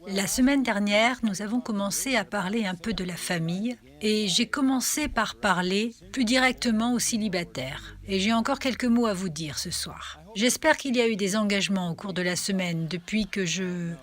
La semaine dernière, nous avons commencé à parler un peu de la famille et j'ai commencé par parler plus directement aux célibataires. Et j'ai encore quelques mots à vous dire ce soir. J'espère qu'il y a eu des engagements au cours de la semaine depuis que je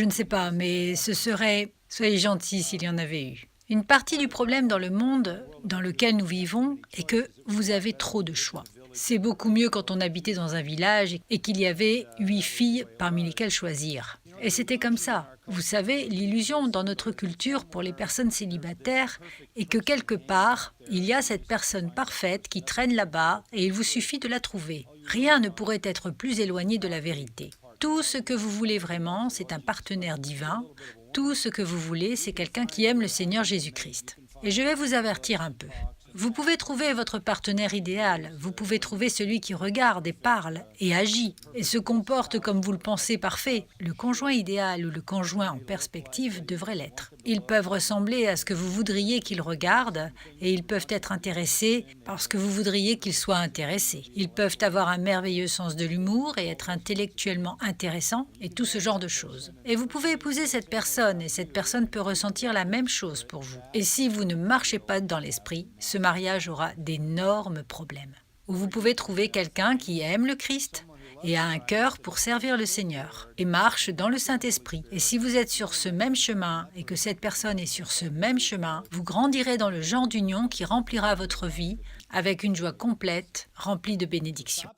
ne sais pas, mais ce serait... Soyez gentils s'il y en avait eu. Une partie du problème dans le monde dans lequel nous vivons est que vous avez trop de choix. C'est beaucoup mieux quand on habitait dans un village et qu'il y avait 8 filles parmi lesquelles choisir. Et c'était comme ça. Vous savez, l'illusion dans notre culture pour les personnes célibataires est que quelque part, il y a cette personne parfaite qui traîne là-bas et il vous suffit de la trouver. Rien ne pourrait être plus éloigné de la vérité. Tout ce que vous voulez vraiment, c'est un partenaire divin. Tout ce que vous voulez, c'est quelqu'un qui aime le Seigneur Jésus-Christ. Et je vais vous avertir un peu. Vous pouvez trouver votre partenaire idéal, vous pouvez trouver celui qui regarde et parle et agit et se comporte comme vous le pensez parfait. Le conjoint idéal ou le conjoint en perspective devrait l'être. Ils peuvent ressembler à ce que vous voudriez qu'ils regardent et ils peuvent être intéressés parce que vous voudriez qu'ils soient intéressés. Ils peuvent avoir un merveilleux sens de l'humour et être intellectuellement intéressants et tout ce genre de choses. Et vous pouvez épouser cette personne et cette personne peut ressentir la même chose pour vous. Et si vous ne marchez pas dans l'esprit, ce mariage aura d'énormes problèmes. Ou vous pouvez trouver quelqu'un qui aime le Christ et a un cœur pour servir le Seigneur et marche dans le Saint-Esprit. Et si vous êtes sur ce même chemin et que cette personne est sur ce même chemin, vous grandirez dans le genre d'union qui remplira votre vie avec une joie complète, remplie de bénédictions.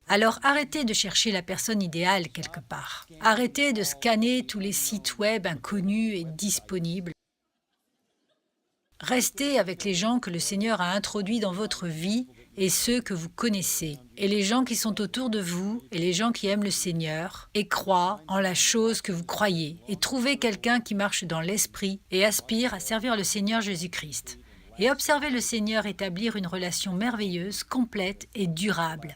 Alors arrêtez de chercher la personne idéale quelque part. Arrêtez de scanner tous les sites web inconnus et disponibles. Restez avec les gens que le Seigneur a introduits dans votre vie et ceux que vous connaissez, et les gens qui sont autour de vous, et les gens qui aiment le Seigneur, et croient en la chose que vous croyez, et trouvez quelqu'un qui marche dans l'esprit et aspire à servir le Seigneur Jésus-Christ. Et observez le Seigneur établir une relation merveilleuse, complète et durable.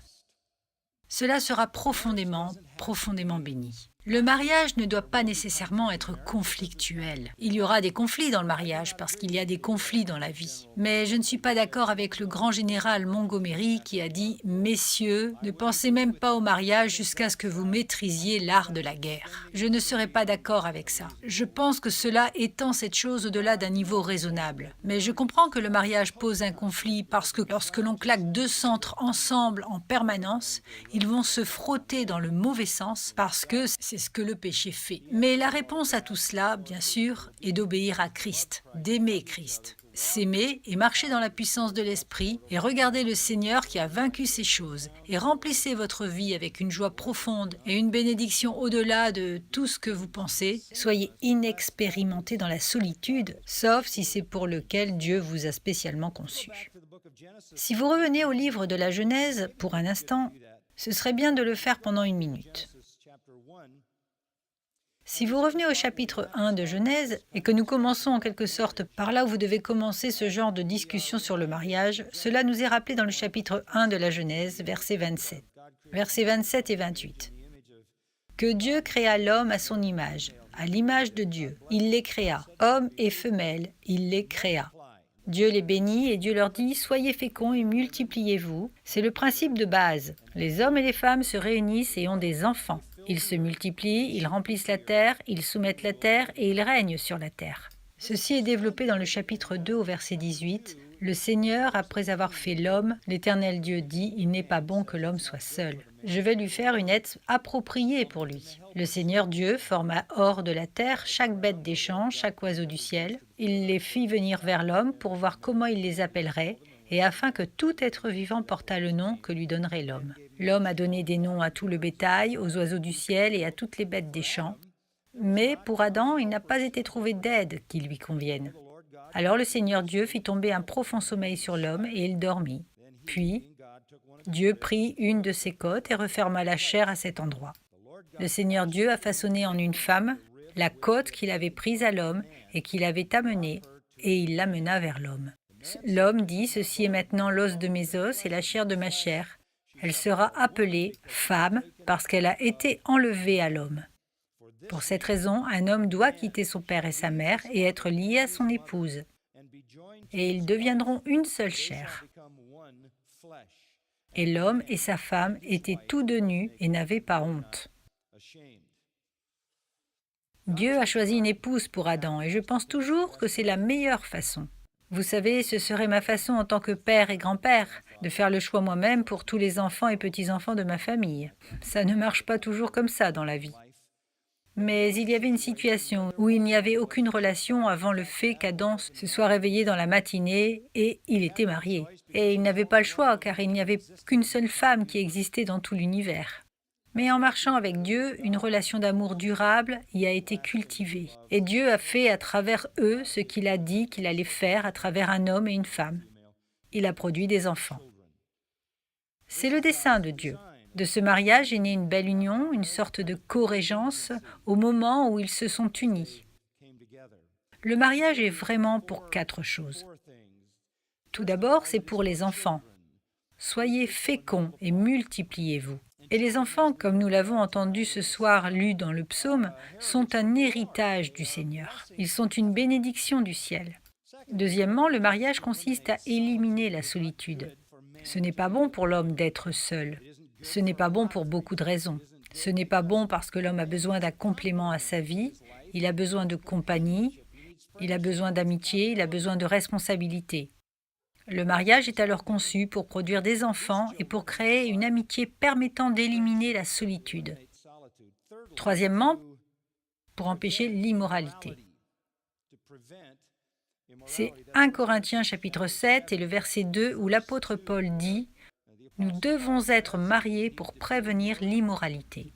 Cela sera profondément, profondément béni. Le mariage ne doit pas nécessairement être conflictuel. Il y aura des conflits dans le mariage parce qu'il y a des conflits dans la vie. Mais je ne suis pas d'accord avec le grand général Montgomery qui a dit « Messieurs, ne pensez même pas au mariage jusqu'à ce que vous maîtrisiez l'art de la guerre. » Je ne serai pas d'accord avec ça. Je pense que cela étend cette chose au-delà d'un niveau raisonnable. Mais je comprends que le mariage pose un conflit parce que lorsque l'on claque deux centres ensemble en permanence, ils vont se frotter dans le mauvais sens parce que c'est ce que le péché fait. Mais la réponse à tout cela, bien sûr, est d'obéir à Christ, d'aimer Christ. S'aimer et marcher dans la puissance de l'esprit et regarder le Seigneur qui a vaincu ces choses et remplissez votre vie avec une joie profonde et une bénédiction au-delà de tout ce que vous pensez. Soyez inexpérimentés dans la solitude, sauf si c'est pour lequel Dieu vous a spécialement conçu. Si vous revenez au livre de la Genèse pour un instant, ce serait bien de le faire pendant une minute. Si vous revenez au chapitre 1 de Genèse et que nous commençons en quelque sorte par là où vous devez commencer ce genre de discussion sur le mariage, cela nous est rappelé dans le chapitre 1 de la Genèse, versets 27. Versets 27 et 28. Que Dieu créa l'homme à son image, à l'image de Dieu. Il les créa, hommes et femelles, il les créa. Dieu les bénit et Dieu leur dit « Soyez féconds et multipliez-vous ». C'est le principe de base. Les hommes et les femmes se réunissent et ont des enfants. Ils se multiplient, ils remplissent la terre, ils soumettent la terre et ils règnent sur la terre. Ceci est développé dans le chapitre 2 au verset 18. Le Seigneur, après avoir fait l'homme, l'Éternel Dieu dit « Il n'est pas bon que l'homme soit seul. Je vais lui faire une aide appropriée pour lui. » Le Seigneur Dieu forma hors de la terre chaque bête des champs, chaque oiseau du ciel. Il les fit venir vers l'homme pour voir comment il les appellerait, et afin que tout être vivant portât le nom que lui donnerait l'homme. L'homme a donné des noms à tout le bétail, aux oiseaux du ciel et à toutes les bêtes des champs. Mais pour Adam, il n'a pas été trouvé d'aide qui lui convienne. Alors le Seigneur Dieu fit tomber un profond sommeil sur l'homme et il dormit. Puis, Dieu prit une de ses côtes et referma la chair à cet endroit. Le Seigneur Dieu a façonné en une femme la côte qu'il avait prise à l'homme et qu'il avait amenée, et il l'amena vers l'homme. L'homme dit « Ceci est maintenant l'os de mes os et la chair de ma chair. Elle sera appelée femme parce qu'elle a été enlevée à l'homme. Pour cette raison, un homme doit quitter son père et sa mère et être lié à son épouse, et ils deviendront une seule chair. Et l'homme et sa femme étaient tous deux nus et n'avaient pas honte. » Dieu a choisi une épouse pour Adam et je pense toujours que c'est la meilleure façon. Vous savez, ce serait ma façon en tant que père et grand-père de faire le choix moi-même pour tous les enfants et petits-enfants de ma famille. Ça ne marche pas toujours comme ça dans la vie. Mais il y avait une situation où il n'y avait aucune relation avant le fait qu'Adam se soit réveillé dans la matinée et il était marié. Et il n'avait pas le choix car il n'y avait qu'une seule femme qui existait dans tout l'univers. Mais en marchant avec Dieu, une relation d'amour durable y a été cultivée. Et Dieu a fait à travers eux ce qu'il a dit qu'il allait faire à travers un homme et une femme. Il a produit des enfants. C'est le dessein de Dieu. De ce mariage est née une belle union, une sorte de co-régence au moment où ils se sont unis. Le mariage est vraiment pour 4 choses. Tout d'abord, c'est pour les enfants. Soyez féconds et multipliez-vous. Et les enfants, comme nous l'avons entendu ce soir lu dans le psaume, sont un héritage du Seigneur. Ils sont une bénédiction du ciel. Deuxièmement, le mariage consiste à éliminer la solitude. Ce n'est pas bon pour l'homme d'être seul. Ce n'est pas bon pour beaucoup de raisons. Ce n'est pas bon parce que l'homme a besoin d'un complément à sa vie, il a besoin de compagnie, il a besoin d'amitié, il a besoin de responsabilité. Le mariage est alors conçu pour produire des enfants et pour créer une amitié permettant d'éliminer la solitude. Troisièmement, pour empêcher l'immoralité. C'est 1 Corinthiens chapitre 7 et le verset 2 où l'apôtre Paul dit « Nous devons être mariés pour prévenir l'immoralité ».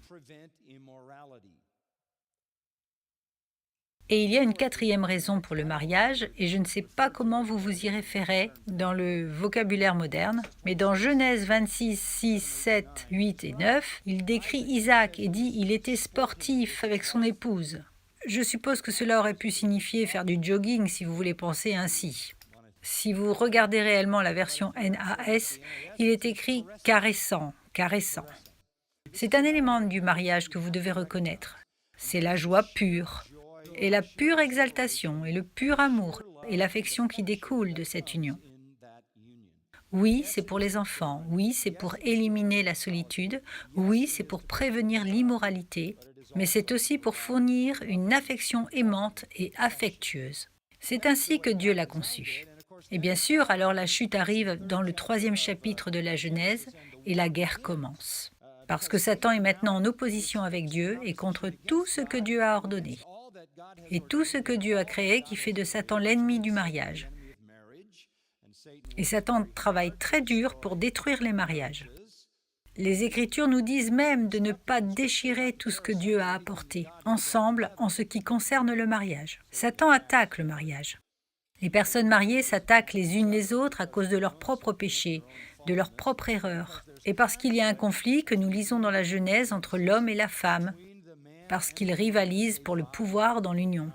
Et il y a une 4e raison pour le mariage, et je ne sais pas comment vous vous y référez dans le vocabulaire moderne, mais dans Genèse 26, 6, 7, 8 et 9, il décrit Isaac et dit « il était sportif avec son épouse ». Je suppose que cela aurait pu signifier faire du jogging si vous voulez penser ainsi. Si vous regardez réellement la version NAS, il est écrit « caressant »,« caressant ». C'est un élément du mariage que vous devez reconnaître. C'est la joie pure. Et la pure exaltation et le pur amour et l'affection qui découlent de cette union. Oui, c'est pour les enfants. Oui, c'est pour éliminer la solitude. Oui, c'est pour prévenir l'immoralité. Mais c'est aussi pour fournir une affection aimante et affectueuse. C'est ainsi que Dieu l'a conçu. Et bien sûr, alors la chute arrive dans le 3e chapitre de la Genèse et la guerre commence. Parce que Satan est maintenant en opposition avec Dieu et contre tout ce que Dieu a ordonné. Et tout ce que Dieu a créé qui fait de Satan l'ennemi du mariage. Et Satan travaille très dur pour détruire les mariages. Les Écritures nous disent même de ne pas déchirer tout ce que Dieu a apporté, ensemble, en ce qui concerne le mariage. Satan attaque le mariage. Les personnes mariées s'attaquent les unes les autres à cause de leurs propres péchés, de leurs propres erreurs, et parce qu'il y a un conflit que nous lisons dans la Genèse entre l'homme et la femme, parce qu'ils rivalisent pour le pouvoir dans l'union.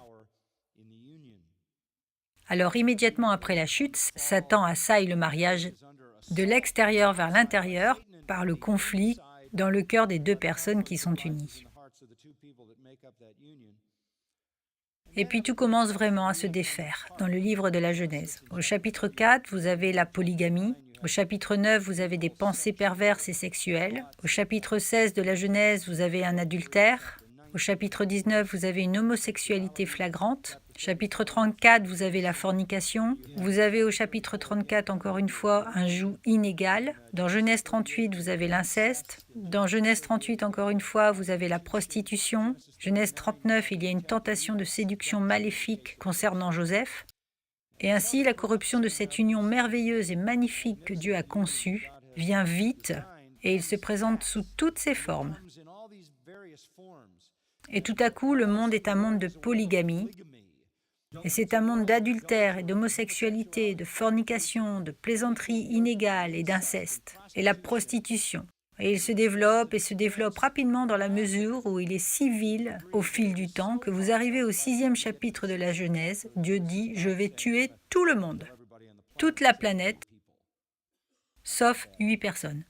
Alors immédiatement après la chute, Satan assaille le mariage de l'extérieur vers l'intérieur par le conflit dans le cœur des 2 personnes qui sont unies. Et puis tout commence vraiment à se défaire dans le livre de la Genèse. Au chapitre 4, vous avez la polygamie. Au chapitre 9, vous avez des pensées perverses et sexuelles. Au chapitre 16 de la Genèse, vous avez un adultère. Au chapitre 19, vous avez une homosexualité flagrante. Chapitre 34, vous avez la fornication. Vous avez au chapitre 34, encore une fois, un joug inégal. Dans Genèse 38, vous avez l'inceste. Dans Genèse 38, encore une fois, vous avez la prostitution. Genèse 39, il y a une tentation de séduction maléfique concernant Joseph. Et ainsi, la corruption de cette union merveilleuse et magnifique que Dieu a conçue vient vite et il se présente sous toutes ses formes. Et tout à coup, le monde est un monde de polygamie. Et c'est un monde d'adultère et d'homosexualité, de fornication, de plaisanterie inégale et d'inceste. Et la prostitution. Et il se développe rapidement dans la mesure où il est si vil au fil du temps que vous arrivez au 6e chapitre de la Genèse. Dieu dit « Je vais tuer tout le monde, toute la planète, sauf 8 personnes. »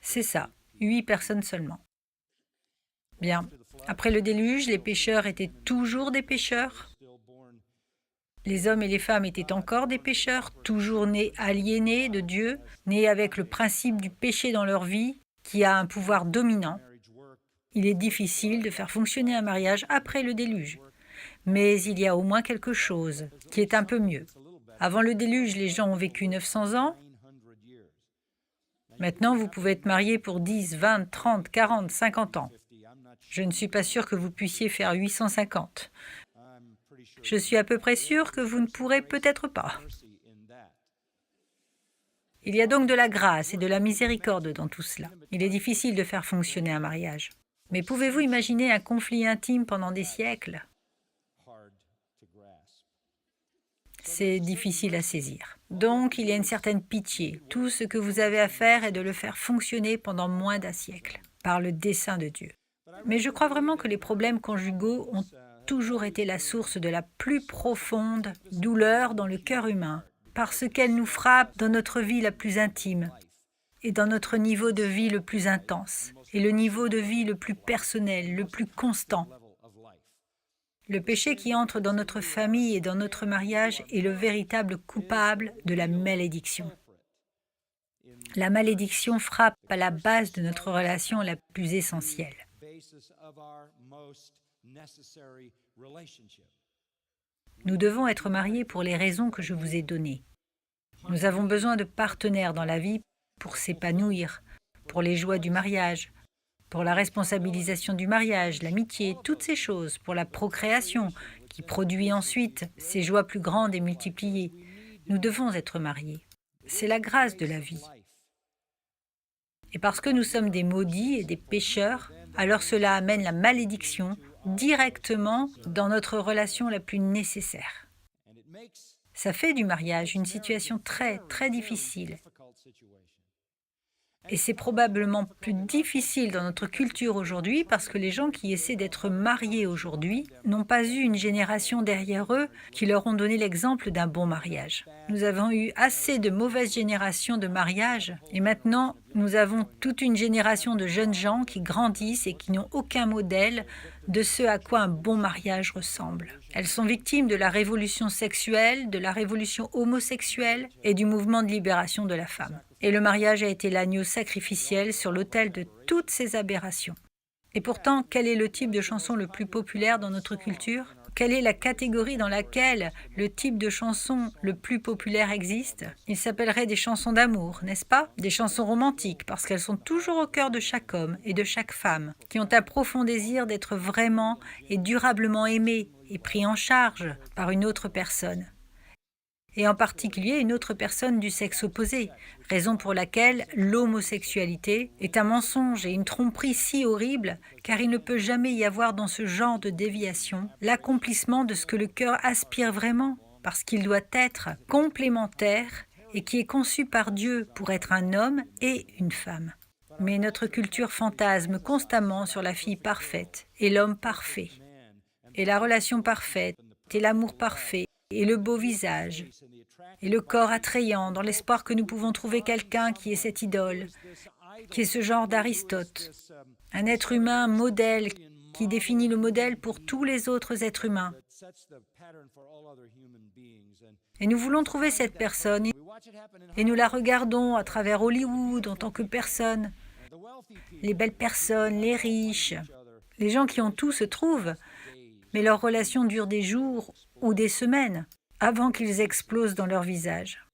C'est ça, 8 personnes seulement. Bien. Après le déluge, les pécheurs étaient toujours des pécheurs. Les hommes et les femmes étaient encore des pécheurs, toujours nés aliénés de Dieu, nés avec le principe du péché dans leur vie, qui a un pouvoir dominant. Il est difficile de faire fonctionner un mariage après le déluge. Mais il y a au moins quelque chose qui est un peu mieux. Avant le déluge, les gens ont vécu 900 ans. Maintenant, vous pouvez être marié pour 10, 20, 30, 40, 50 ans. Je ne suis pas sûr que vous puissiez faire 850. Je suis à peu près sûr que vous ne pourrez peut-être pas. Il y a donc de la grâce et de la miséricorde dans tout cela. Il est difficile de faire fonctionner un mariage. Mais pouvez-vous imaginer un conflit intime pendant des siècles? C'est difficile à saisir. Donc, il y a une certaine pitié. Tout ce que vous avez à faire est de le faire fonctionner pendant moins d'un siècle, par le dessein de Dieu. Mais je crois vraiment que les problèmes conjugaux ont toujours été la source de la plus profonde douleur dans le cœur humain, parce qu'elles nous frappent dans notre vie la plus intime et dans notre niveau de vie le plus intense et le niveau de vie le plus personnel, le plus constant. Le péché qui entre dans notre famille et dans notre mariage est le véritable coupable de la malédiction. La malédiction frappe à la base de notre relation la plus essentielle. Nous devons être mariés pour les raisons que je vous ai données. Nous avons besoin de partenaires dans la vie pour s'épanouir, pour les joies du mariage, pour la responsabilisation du mariage, l'amitié, toutes ces choses, pour la procréation, qui produit ensuite ces joies plus grandes et multipliées. Nous devons être mariés. C'est la grâce de la vie. Et parce que nous sommes des maudits et des pécheurs, alors cela amène la malédiction directement dans notre relation la plus nécessaire. Ça fait du mariage une situation très, très difficile. Et c'est probablement plus difficile dans notre culture aujourd'hui parce que les gens qui essaient d'être mariés aujourd'hui n'ont pas eu une génération derrière eux qui leur ont donné l'exemple d'un bon mariage. Nous avons eu assez de mauvaises générations de mariage et maintenant nous avons toute une génération de jeunes gens qui grandissent et qui n'ont aucun modèle de ce à quoi un bon mariage ressemble. Elles sont victimes de la révolution sexuelle, de la révolution homosexuelle et du mouvement de libération de la femme. Et le mariage a été l'agneau sacrificiel sur l'autel de toutes ces aberrations. Et pourtant, quel est le type de chanson le plus populaire dans notre culture? Quelle est la catégorie dans laquelle le type de chanson le plus populaire existe? Il s'appellerait des chansons d'amour, n'est-ce pas? Des chansons romantiques, parce qu'elles sont toujours au cœur de chaque homme et de chaque femme, qui ont un profond désir d'être vraiment et durablement aimés et pris en charge par une autre personne. Et en particulier une autre personne du sexe opposé, raison pour laquelle l'homosexualité est un mensonge et une tromperie si horrible, car il ne peut jamais y avoir dans ce genre de déviation l'accomplissement de ce que le cœur aspire vraiment, parce qu'il doit être complémentaire et qui est conçu par Dieu pour être un homme et une femme. Mais notre culture fantasme constamment sur la fille parfaite et l'homme parfait, et la relation parfaite et l'amour parfait, et le beau visage, et le corps attrayant, dans l'espoir que nous pouvons trouver quelqu'un qui est cette idole, qui est ce genre d'Aristote, un être humain modèle qui définit le modèle pour tous les autres êtres humains. Et nous voulons trouver cette personne, et nous la regardons à travers Hollywood en tant que personne. Les belles personnes, les riches, les gens qui ont tout se trouvent, mais leur relation dure des jours ou des semaines avant qu'ils explosent dans leur visage.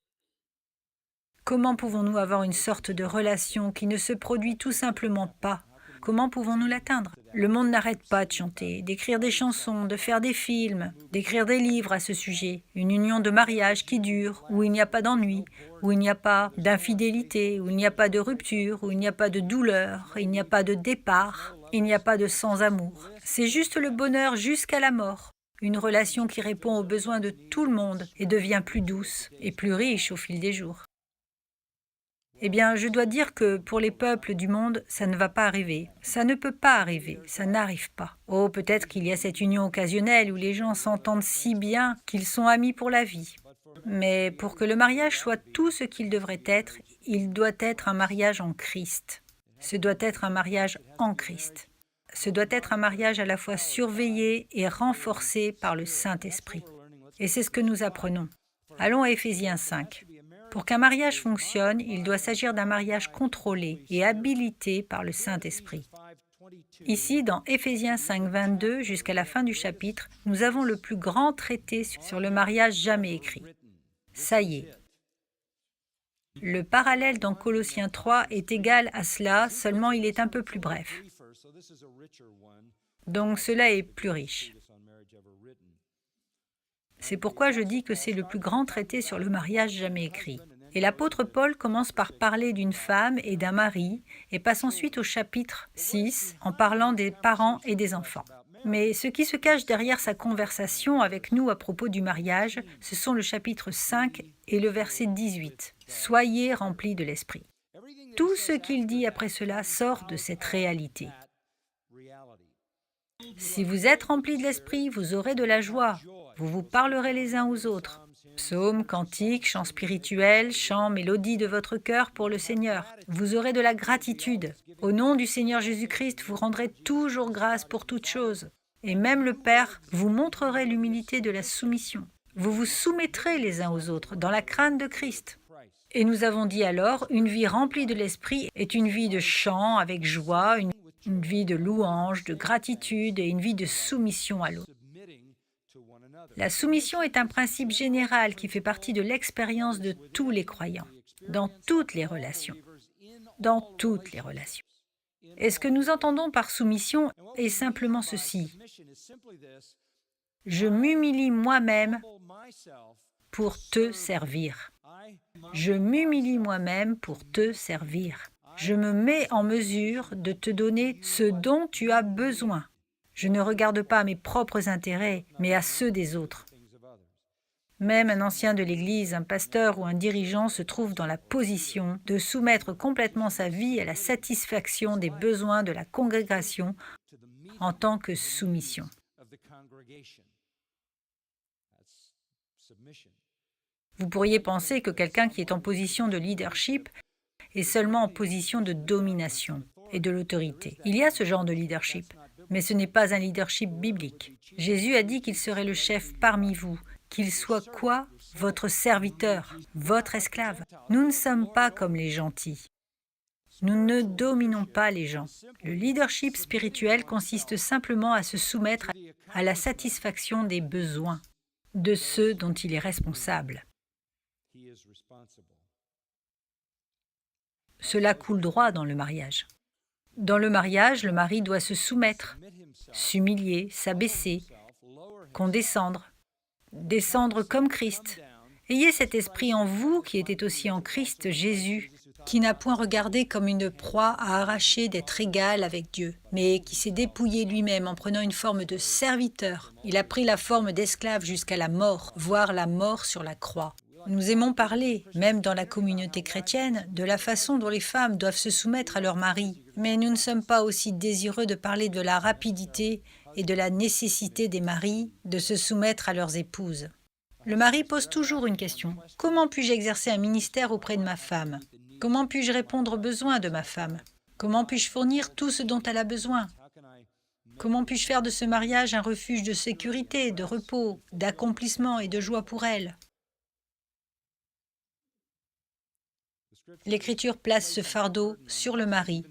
Comment pouvons-nous avoir une sorte de relation qui ne se produit tout simplement pas? Comment pouvons-nous l'atteindre? Le monde n'arrête pas de chanter, d'écrire des chansons, de faire des films, d'écrire des livres à ce sujet. Une union de mariage qui dure, où il n'y a pas d'ennui, où il n'y a pas d'infidélité, où il n'y a pas de rupture, où il n'y a pas de douleur, il n'y a pas de départ, il n'y a pas de sans-amour. C'est juste le bonheur jusqu'à la mort. Une relation qui répond aux besoins de tout le monde et devient plus douce et plus riche au fil des jours. Eh bien, je dois dire que pour les peuples du monde, ça ne va pas arriver. Ça ne peut pas arriver, ça n'arrive pas. Oh, peut-être qu'il y a cette union occasionnelle où les gens s'entendent si bien qu'ils sont amis pour la vie. Mais pour que le mariage soit tout ce qu'il devrait être, il doit être un mariage en Christ. Ce doit être un mariage en Christ. Ce doit être un mariage à la fois surveillé et renforcé par le Saint-Esprit. Et c'est ce que nous apprenons. Allons à Éphésiens 5. Pour qu'un mariage fonctionne, il doit s'agir d'un mariage contrôlé et habilité par le Saint-Esprit. Ici, dans Éphésiens 5, 22, jusqu'à la fin du chapitre, nous avons le plus grand traité sur le mariage jamais écrit. Ça y est. Le parallèle dans Colossiens 3 est égal à cela, seulement il est un peu plus bref. Donc cela est plus riche. C'est pourquoi je dis que c'est le plus grand traité sur le mariage jamais écrit. Et l'apôtre Paul commence par parler d'une femme et d'un mari, et passe ensuite au chapitre 6 en parlant des parents et des enfants. Mais ce qui se cache derrière sa conversation avec nous à propos du mariage, ce sont le chapitre 5 et le verset 18. « Soyez remplis de l'Esprit ». Tout ce qu'il dit après cela sort de cette réalité. Si vous êtes remplis de l'Esprit, vous aurez de la joie. Vous vous parlerez les uns aux autres. Psaumes, cantiques, chants spirituels, chants, mélodies de votre cœur pour le Seigneur. Vous aurez de la gratitude. Au nom du Seigneur Jésus-Christ, vous rendrez toujours grâce pour toutes choses. Et même le Père vous montrerez l'humilité de la soumission. Vous vous soumettrez les uns aux autres dans la crainte de Christ. Et nous avons dit alors, une vie remplie de l'Esprit est une vie de chant avec joie, une vie de louange, de gratitude et une vie de soumission à l'autre. La soumission est un principe général qui fait partie de l'expérience de tous les croyants, dans toutes les relations. Dans toutes les relations. Et ce que nous entendons par soumission est simplement ceci. Je m'humilie moi-même pour te servir. Je m'humilie moi-même pour te servir. Je me mets en mesure de te donner ce dont tu as besoin. Je ne regarde pas à mes propres intérêts, mais à ceux des autres. Même un ancien de l'Église, un pasteur ou un dirigeant se trouve dans la position de soumettre complètement sa vie à la satisfaction des besoins de la congrégation en tant que soumission. Vous pourriez penser que quelqu'un qui est en position de leadership est seulement en position de domination et de l'autorité. Il y a ce genre de leadership, mais ce n'est pas un leadership biblique. Jésus a dit qu'il serait le chef parmi vous, qu'il soit quoi? Votre serviteur, votre esclave. Nous ne sommes pas comme les gentils. Nous ne dominons pas les gens. Le leadership spirituel consiste simplement à se soumettre à la satisfaction des besoins de ceux dont il est responsable. Cela coule droit dans le mariage. Dans le mariage, le mari doit se soumettre, s'humilier, s'abaisser, condescendre, descendre comme Christ. Ayez cet esprit en vous qui était aussi en Christ Jésus, qui n'a point regardé comme une proie à arracher d'être égal avec Dieu, mais qui s'est dépouillé lui-même en prenant une forme de serviteur. Il a pris la forme d'esclave jusqu'à la mort, voire la mort sur la croix. Nous aimons parler, même dans la communauté chrétienne, de la façon dont les femmes doivent se soumettre à leur mari, mais nous ne sommes pas aussi désireux de parler de la rapidité et de la nécessité des maris de se soumettre à leurs épouses. Le mari pose toujours une question. Comment puis-je exercer un ministère auprès de ma femme? Comment puis-je répondre aux besoins de ma femme? Comment puis-je fournir tout ce dont elle a besoin? Comment puis-je faire de ce mariage un refuge de sécurité, de repos, d'accomplissement et de joie pour elle? L'Écriture place ce fardeau sur le mari,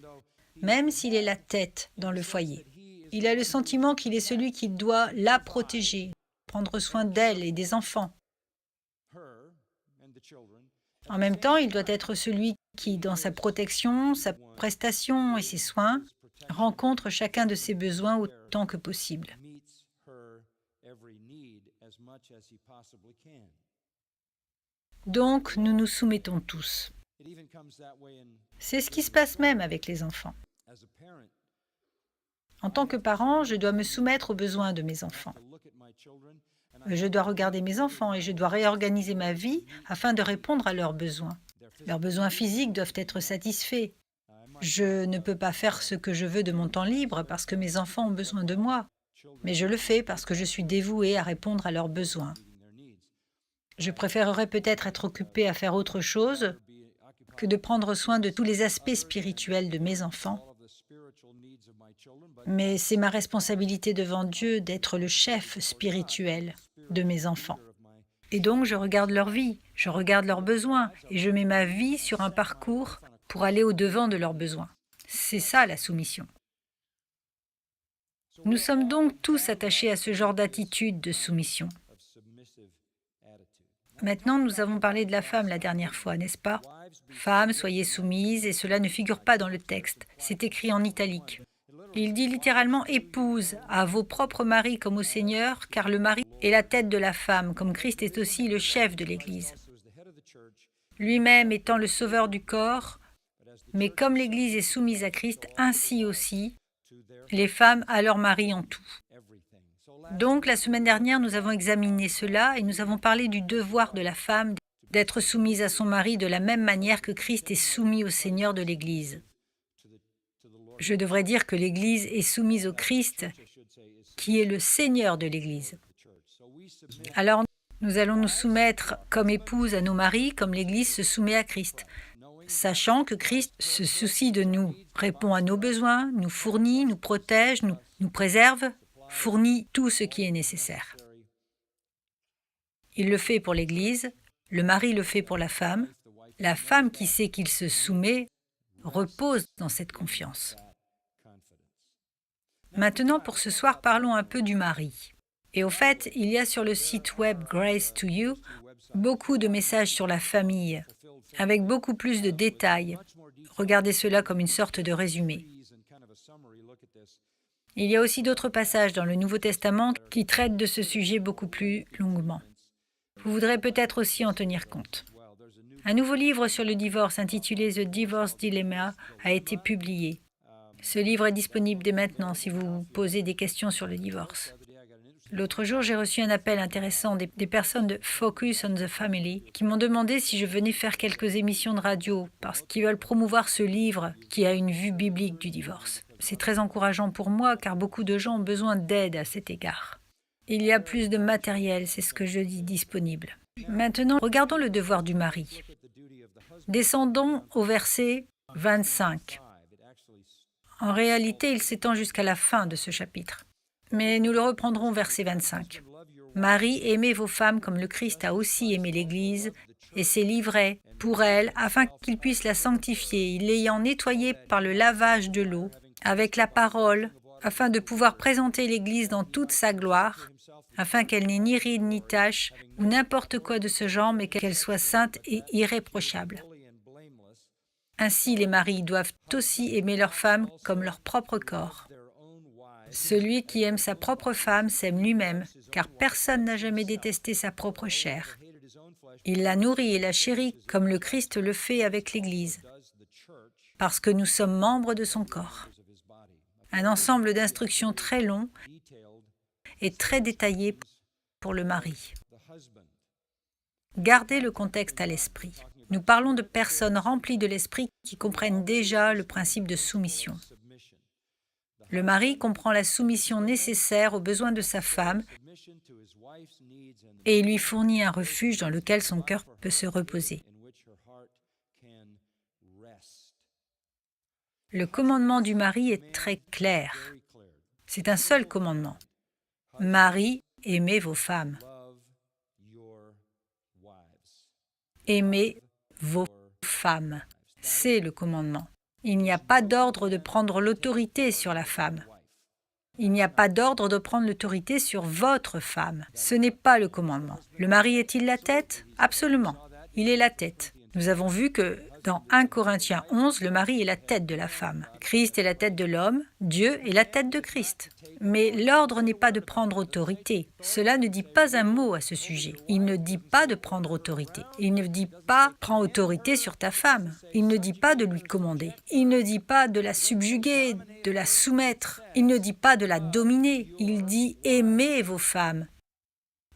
même s'il est la tête dans le foyer. Il a le sentiment qu'il est celui qui doit la protéger, prendre soin d'elle et des enfants. En même temps, il doit être celui qui, dans sa protection, sa prestation et ses soins, rencontre chacun de ses besoins autant que possible. Donc, nous nous soumettons tous. C'est ce qui se passe même avec les enfants. En tant que parent, je dois me soumettre aux besoins de mes enfants. Je dois regarder mes enfants et je dois réorganiser ma vie afin de répondre à leurs besoins. Leurs besoins physiques doivent être satisfaits. Je ne peux pas faire ce que je veux de mon temps libre parce que mes enfants ont besoin de moi, mais je le fais parce que je suis dévouée à répondre à leurs besoins. Je préférerais peut-être être occupée à faire autre chose que de prendre soin de tous les aspects spirituels de mes enfants. Mais c'est ma responsabilité devant Dieu d'être le chef spirituel de mes enfants. Et donc je regarde leur vie, je regarde leurs besoins et je mets ma vie sur un parcours pour aller au-devant de leurs besoins. C'est ça la soumission. Nous sommes donc tous attachés à ce genre d'attitude de soumission. Maintenant, nous avons parlé de la femme la dernière fois, n'est-ce pas? Femmes, soyez soumises, et cela ne figure pas dans le texte. C'est écrit en italique. Il dit littéralement épouse à vos propres maris comme au Seigneur, car le mari est la tête de la femme, comme Christ est aussi le chef de l'Église. Lui-même étant le sauveur du corps, mais comme l'Église est soumise à Christ, ainsi aussi les femmes à leur mari en tout. Donc, la semaine dernière, nous avons examiné cela et nous avons parlé du devoir de la femme d'être soumise à son mari de la même manière que Christ est soumis au Seigneur de l'Église. Je devrais dire que l'Église est soumise au Christ, qui est le Seigneur de l'Église. Alors, nous allons nous soumettre comme épouses à nos maris, comme l'Église se soumet à Christ, sachant que Christ se soucie de nous, répond à nos besoins, nous fournit, nous protège, nous préserve, fournit tout ce qui est nécessaire. Il le fait pour l'Église, le mari le fait pour la femme qui sait qu'il se soumet repose dans cette confiance. Maintenant, pour ce soir, parlons un peu du mari. Et au fait, il y a sur le site web Grace to You beaucoup de messages sur la famille, avec beaucoup plus de détails. Regardez cela comme une sorte de résumé. Il y a aussi d'autres passages dans le Nouveau Testament qui traitent de ce sujet beaucoup plus longuement. Vous voudrez peut-être aussi en tenir compte. Un nouveau livre sur le divorce intitulé The Divorce Dilemma a été publié. Ce livre est disponible dès maintenant si vous vous posez des questions sur le divorce. L'autre jour, j'ai reçu un appel intéressant des personnes de Focus on the Family qui m'ont demandé si je venais faire quelques émissions de radio parce qu'ils veulent promouvoir ce livre qui a une vue biblique du divorce. C'est très encourageant pour moi car beaucoup de gens ont besoin d'aide à cet égard. Il y a plus de matériel, c'est ce que je dis, disponible. Maintenant, regardons le devoir du mari. Descendons au verset 25. En réalité, il s'étend jusqu'à la fin de ce chapitre. Mais nous le reprendrons au verset 25. « Marie, aimez vos femmes comme le Christ a aussi aimé l'Église et s'est livré pour elle afin qu'il puisse la sanctifier, l'ayant nettoyée par le lavage de l'eau, avec la parole, afin de pouvoir présenter l'Église dans toute sa gloire, afin qu'elle n'ait ni ride ni tache ou n'importe quoi de ce genre, mais qu'elle soit sainte et irréprochable. Ainsi, les maris doivent aussi aimer leurs femmes comme leur propre corps. Celui qui aime sa propre femme s'aime lui-même, car personne n'a jamais détesté sa propre chair. Il la nourrit et la chérit comme le Christ le fait avec l'Église, parce que nous sommes membres de son corps. » Un ensemble d'instructions très long et très détaillé pour le mari. Gardez le contexte à l'esprit. Nous parlons de personnes remplies de l'esprit qui comprennent déjà le principe de soumission. Le mari comprend la soumission nécessaire aux besoins de sa femme et il lui fournit un refuge dans lequel son cœur peut se reposer. Le commandement du mari est très clair. C'est un seul commandement. Maris, aimez vos femmes. Aimez vos femmes. C'est le commandement. Il n'y a pas d'ordre de prendre l'autorité sur la femme. Il n'y a pas d'ordre de prendre l'autorité sur votre femme. Ce n'est pas le commandement. Le mari est-il la tête? Absolument. Il est la tête. Nous avons vu que dans 1 Corinthiens 11, le mari est la tête de la femme. Christ est la tête de l'homme, Dieu est la tête de Christ. Mais l'ordre n'est pas de prendre autorité. Cela ne dit pas un mot à ce sujet. Il ne dit pas de prendre autorité. Il ne dit pas « prends autorité sur ta femme ». Il ne dit pas de lui commander. Il ne dit pas de la subjuguer, de la soumettre. Il ne dit pas de la dominer. Il dit « aimez vos femmes ».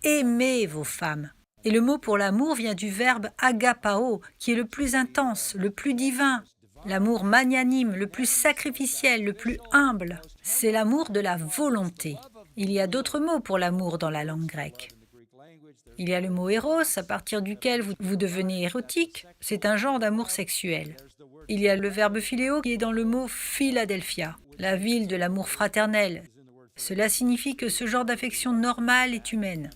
Aimez vos femmes. Et le mot pour l'amour vient du verbe agapao, qui est le plus intense, le plus divin, l'amour magnanime, le plus sacrificiel, le plus humble. C'est l'amour de la volonté. Il y a d'autres mots pour l'amour dans la langue grecque. Il y a le mot éros, à partir duquel vous devenez érotique. C'est un genre d'amour sexuel. Il y a le verbe philéo qui est dans le mot Philadelphia, la ville de l'amour fraternel. Cela signifie que ce genre d'affection normale est humaine.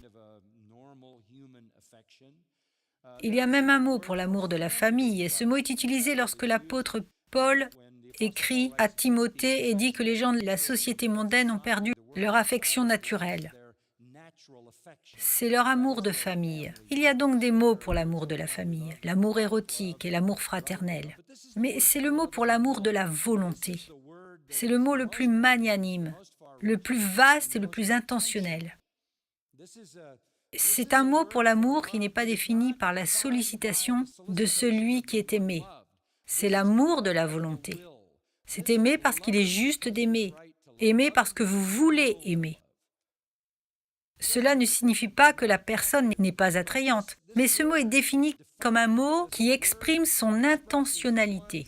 Il y a même un mot pour l'amour de la famille, et ce mot est utilisé lorsque l'apôtre Paul écrit à Timothée et dit que les gens de la société mondaine ont perdu leur affection naturelle. C'est leur amour de famille. Il y a donc des mots pour l'amour de la famille, l'amour érotique et l'amour fraternel. Mais c'est le mot pour l'amour de la volonté. C'est le mot le plus magnanime, le plus vaste et le plus intentionnel. C'est un mot pour l'amour qui n'est pas défini par la sollicitation de celui qui est aimé. C'est l'amour de la volonté. C'est aimer parce qu'il est juste d'aimer. Aimer parce que vous voulez aimer. Cela ne signifie pas que la personne n'est pas attrayante, mais ce mot est défini comme un mot qui exprime son intentionnalité.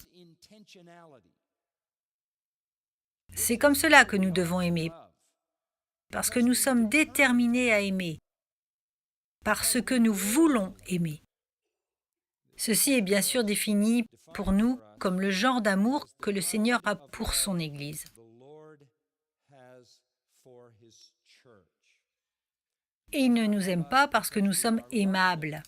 C'est comme cela que nous devons aimer, parce que nous sommes déterminés à aimer, parce que nous voulons aimer. Ceci est bien sûr défini pour nous comme le genre d'amour que le Seigneur a pour son Église. Et il ne nous aime pas parce que nous sommes aimables.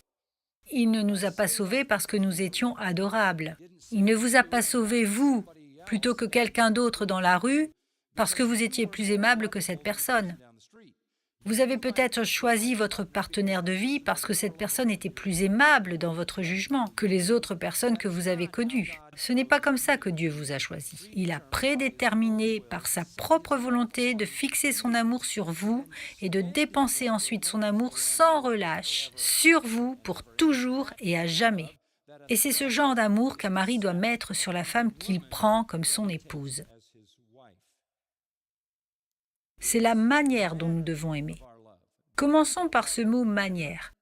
Il ne nous a pas sauvés parce que nous étions adorables. Il ne vous a pas sauvé, vous, plutôt que quelqu'un d'autre dans la rue, parce que vous étiez plus aimable que cette personne. Vous avez peut-être choisi votre partenaire de vie parce que cette personne était plus aimable dans votre jugement que les autres personnes que vous avez connues. Ce n'est pas comme ça que Dieu vous a choisi. Il a prédéterminé par sa propre volonté de fixer son amour sur vous et de dépenser ensuite son amour sans relâche sur vous pour toujours et à jamais. Et c'est ce genre d'amour qu'un mari doit mettre sur la femme qu'il prend comme son épouse. C'est la manière dont nous devons aimer. Commençons par ce mot « manière ».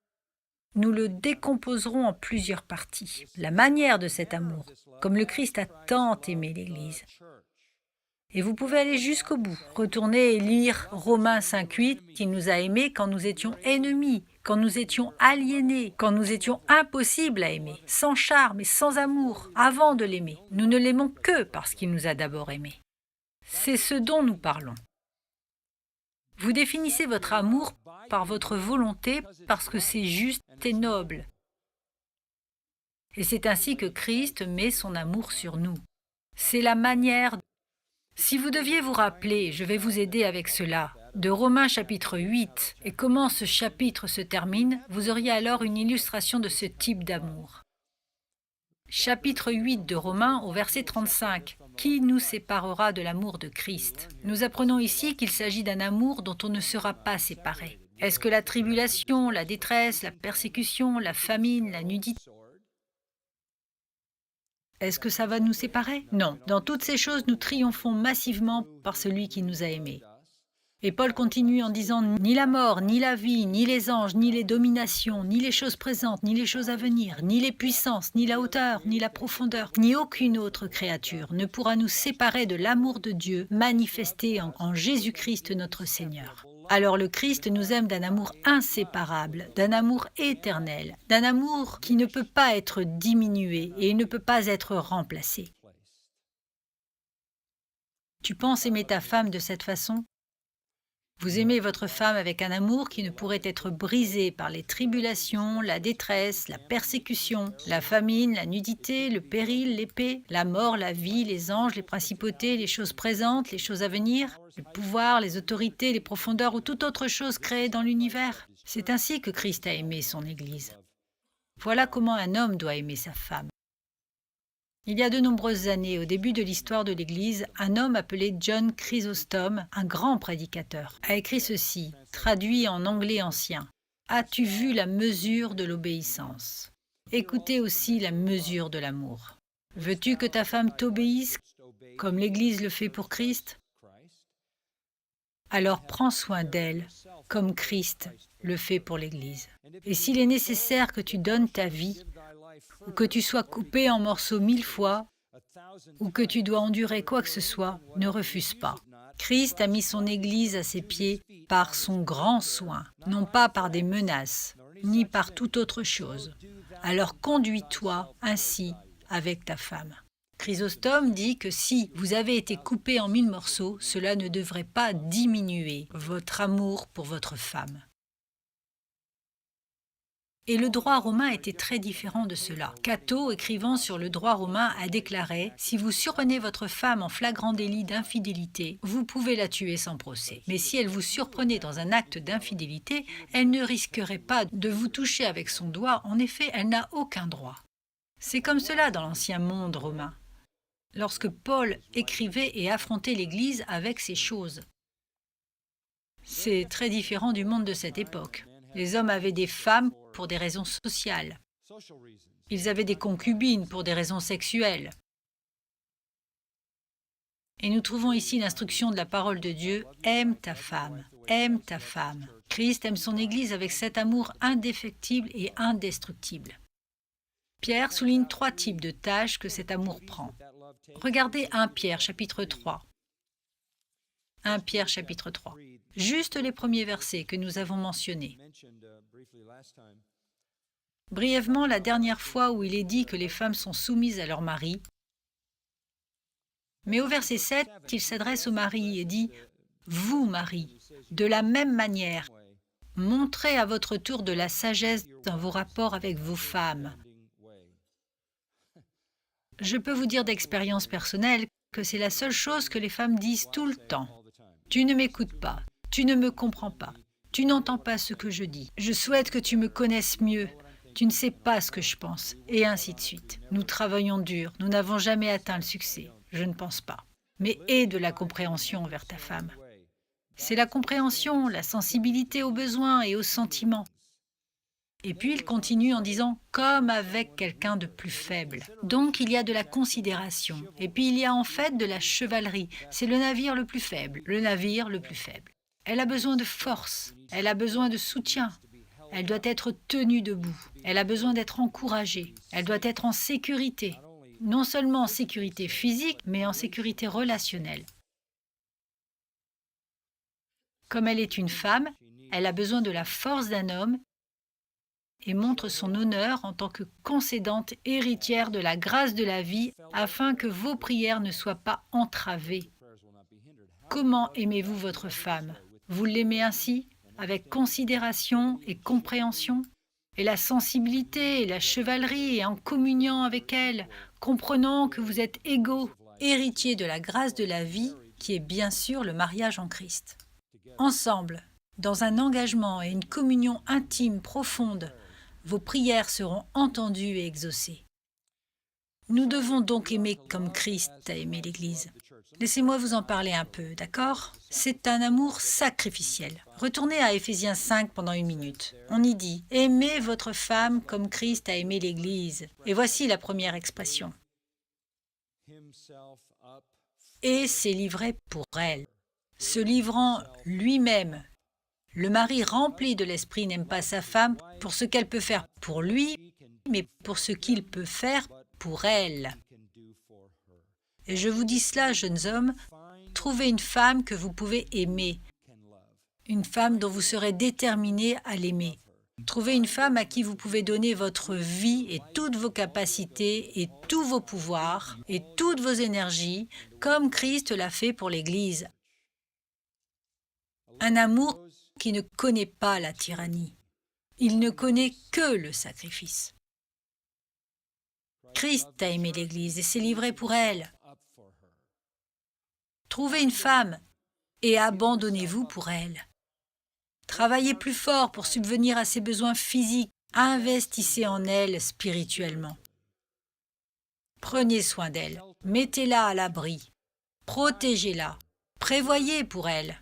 Nous le décomposerons en plusieurs parties. La manière de cet amour, comme le Christ a tant aimé l'Église. Et vous pouvez aller jusqu'au bout. Retournez et lire Romains 5,8, qui nous a aimés quand nous étions ennemis, quand nous étions aliénés, quand nous étions impossibles à aimer, sans charme et sans amour, avant de l'aimer. Nous ne l'aimons que parce qu'il nous a d'abord aimés. C'est ce dont nous parlons. Vous définissez votre amour par votre volonté parce que c'est juste et noble. Et c'est ainsi que Christ met son amour sur nous. C'est la manière. Si vous deviez vous rappeler, je vais vous aider avec cela, de Romains chapitre 8 et comment ce chapitre se termine, vous auriez alors une illustration de ce type d'amour. Chapitre 8 de Romains au verset 35. Qui nous séparera de l'amour de Christ? Nous apprenons ici qu'il s'agit d'un amour dont on ne sera pas séparé. Est-ce que la tribulation, la détresse, la persécution, la famine, la nudité, est-ce que ça va nous séparer? Non. Dans toutes ces choses, nous triomphons massivement par celui qui nous a aimés. Et Paul continue en disant « Ni la mort, ni la vie, ni les anges, ni les dominations, ni les choses présentes, ni les choses à venir, ni les puissances, ni la hauteur, ni la profondeur, ni aucune autre créature ne pourra nous séparer de l'amour de Dieu manifesté en Jésus-Christ notre Seigneur. » Alors le Christ nous aime d'un amour inséparable, d'un amour éternel, d'un amour qui ne peut pas être diminué et ne peut pas être remplacé. Tu penses aimer ta femme de cette façon? Vous aimez votre femme avec un amour qui ne pourrait être brisé par les tribulations, la détresse, la persécution, la famine, la nudité, le péril, l'épée, la mort, la vie, les anges, les principautés, les choses présentes, les choses à venir, le pouvoir, les autorités, les profondeurs ou toute autre chose créée dans l'univers. C'est ainsi que Christ a aimé son Église. Voilà comment un homme doit aimer sa femme. Il y a de nombreuses années, au début de l'histoire de l'Église, un homme appelé John Chrysostom, un grand prédicateur, a écrit ceci, traduit en anglais ancien. « As-tu vu la mesure de l'obéissance? Écoutez aussi la mesure de l'amour. Veux-tu que ta femme t'obéisse comme l'Église le fait pour Christ? Alors prends soin d'elle comme Christ le fait pour l'Église. Et s'il est nécessaire que tu donnes ta vie, ou que tu sois coupé en morceaux 1000 fois, ou que tu dois endurer quoi que ce soit, ne refuse pas. Christ a mis son Église à ses pieds par son grand soin, non pas par des menaces, ni par toute autre chose. Alors conduis-toi ainsi avec ta femme. Chrysostome dit que si vous avez été coupé en 1000 morceaux, cela ne devrait pas diminuer votre amour pour votre femme. Et le droit romain était très différent de cela. Cato, écrivant sur le droit romain, a déclaré « Si vous surprenez votre femme en flagrant délit d'infidélité, vous pouvez la tuer sans procès. Mais si elle vous surprenait dans un acte d'infidélité, elle ne risquerait pas de vous toucher avec son doigt. En effet, elle n'a aucun droit. » C'est comme cela dans l'ancien monde romain, lorsque Paul écrivait et affrontait l'Église avec ces choses. C'est très différent du monde de cette époque. Les hommes avaient des femmes pour des raisons sociales. Ils avaient des concubines pour des raisons sexuelles. Et nous trouvons ici l'instruction de la parole de Dieu, « Aime ta femme, aime ta femme ». Christ aime son Église avec cet amour indéfectible et indestructible. Pierre souligne 3 types de tâches que cet amour prend. Regardez 1 Pierre, chapitre 3. 1 Pierre, chapitre 3. Juste les premiers versets que nous avons mentionnés. Brièvement, la dernière fois où il est dit que les femmes sont soumises à leur mari. Mais au verset 7, il s'adresse au mari et dit « Vous, mari, de la même manière, montrez à votre tour de la sagesse dans vos rapports avec vos femmes. » Je peux vous dire d'expérience personnelle que c'est la seule chose que les femmes disent tout le temps. Tu ne m'écoutes pas, tu ne me comprends pas, tu n'entends pas ce que je dis. Je souhaite que tu me connaisses mieux, tu ne sais pas ce que je pense, et ainsi de suite. Nous travaillons dur, nous n'avons jamais atteint le succès, je ne pense pas. Mais aie de la compréhension envers ta femme. C'est la compréhension, la sensibilité aux besoins et aux sentiments. Et puis il continue en disant « comme avec quelqu'un de plus faible ». Donc il y a de la considération. Et puis il y a en fait de la chevalerie. C'est le navire le plus faible, le navire le plus faible. Elle a besoin de force, elle a besoin de soutien. Elle doit être tenue debout. Elle a besoin d'être encouragée. Elle doit être en sécurité. Non seulement en sécurité physique, mais en sécurité relationnelle. Comme elle est une femme, elle a besoin de la force d'un homme et montre son honneur en tant que concédante héritière de la grâce de la vie afin que vos prières ne soient pas entravées. Comment aimez-vous votre femme? Vous l'aimez ainsi, avec considération et compréhension? Et la sensibilité et la chevalerie et en communiant avec elle, comprenant que vous êtes égaux, héritiers de la grâce de la vie qui est bien sûr le mariage en Christ. Ensemble, dans un engagement et une communion intime profonde, vos prières seront entendues et exaucées. Nous devons donc aimer comme Christ a aimé l'Église. Laissez-moi vous en parler un peu, d'accord? C'est un amour sacrificiel. Retournez à Éphésiens 5 pendant 1 minute. On y dit « Aimez votre femme comme Christ a aimé l'Église ». Et voici la première expression. « Et s'est livré pour elle ». Se livrant lui-même. Le mari rempli de l'esprit n'aime pas sa femme pour ce qu'elle peut faire pour lui, mais pour ce qu'il peut faire pour elle. Et je vous dis cela, jeunes hommes, trouvez une femme que vous pouvez aimer, une femme dont vous serez déterminés à l'aimer. Trouvez une femme à qui vous pouvez donner votre vie et toutes vos capacités et tous vos pouvoirs et toutes vos énergies, comme Christ l'a fait pour l'Église. Un amour qui ne connaît pas la tyrannie. Il ne connaît que le sacrifice. Christ a aimé l'Église et s'est livré pour elle. Trouvez une femme et abandonnez-vous pour elle. Travaillez plus fort pour subvenir à ses besoins physiques. Investissez en elle spirituellement. Prenez soin d'elle. Mettez-la à l'abri. Protégez-la. Prévoyez pour elle.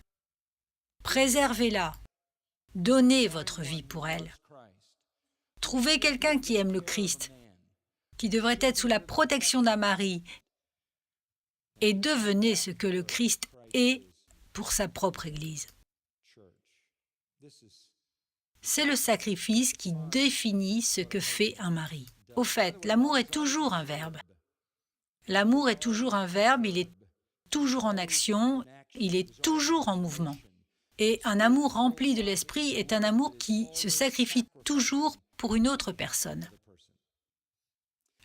Préservez-la. Donnez votre vie pour elle. Trouvez quelqu'un qui aime le Christ, qui devrait être sous la protection d'un mari, et devenez ce que le Christ est pour sa propre Église. C'est le sacrifice qui définit ce que fait un mari. Au fait, l'amour est toujours un verbe. L'amour est toujours un verbe, il est toujours en action, il est toujours en mouvement. Et un amour rempli de l'esprit est un amour qui se sacrifie toujours pour une autre personne.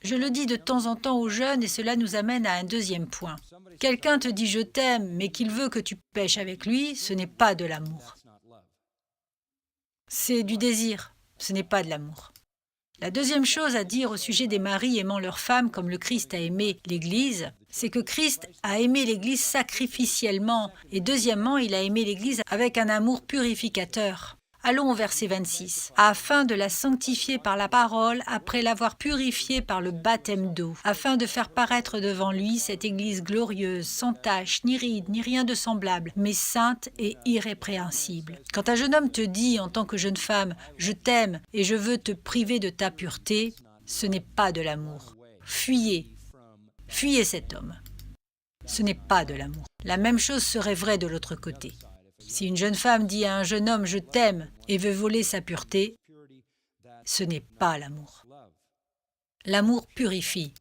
Je le dis de temps en temps aux jeunes et cela nous amène à un deuxième point. Quelqu'un te dit « je t'aime » mais qu'il veut que tu pêches avec lui, ce n'est pas de l'amour. C'est du désir, ce n'est pas de l'amour. La deuxième chose à dire au sujet des maris aimant leurs femmes comme le Christ a aimé l'Église, c'est que Christ a aimé l'Église sacrificiellement et deuxièmement, il a aimé l'Église avec un amour purificateur. Allons au verset 26. « Afin de la sanctifier par la parole, après l'avoir purifiée par le baptême d'eau, afin de faire paraître devant lui cette Église glorieuse, sans tache, ni ride, ni rien de semblable, mais sainte et irrépréhensible. » Quand un jeune homme te dit en tant que jeune femme « Je t'aime et je veux te priver de ta pureté », ce n'est pas de l'amour. Fuyez. Fuyez cet homme. Ce n'est pas de l'amour. La même chose serait vraie de l'autre côté. Si une jeune femme dit à un jeune homme « je t'aime » et veut voler sa pureté, ce n'est pas l'amour. L'amour purifie.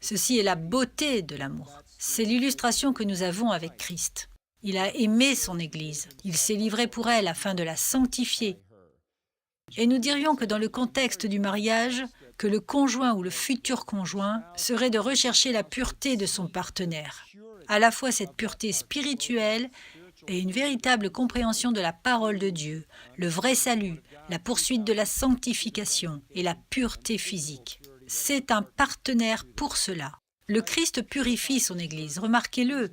Ceci est la beauté de l'amour. C'est l'illustration que nous avons avec Christ. Il a aimé son Église. Il s'est livré pour elle afin de la sanctifier. Et nous dirions que dans le contexte du mariage, que le conjoint ou le futur conjoint serait de rechercher la pureté de son partenaire. À la fois cette pureté spirituelle et une véritable compréhension de la parole de Dieu, le vrai salut, la poursuite de la sanctification et la pureté physique. C'est un partenaire pour cela. Le Christ purifie son Église, remarquez-le,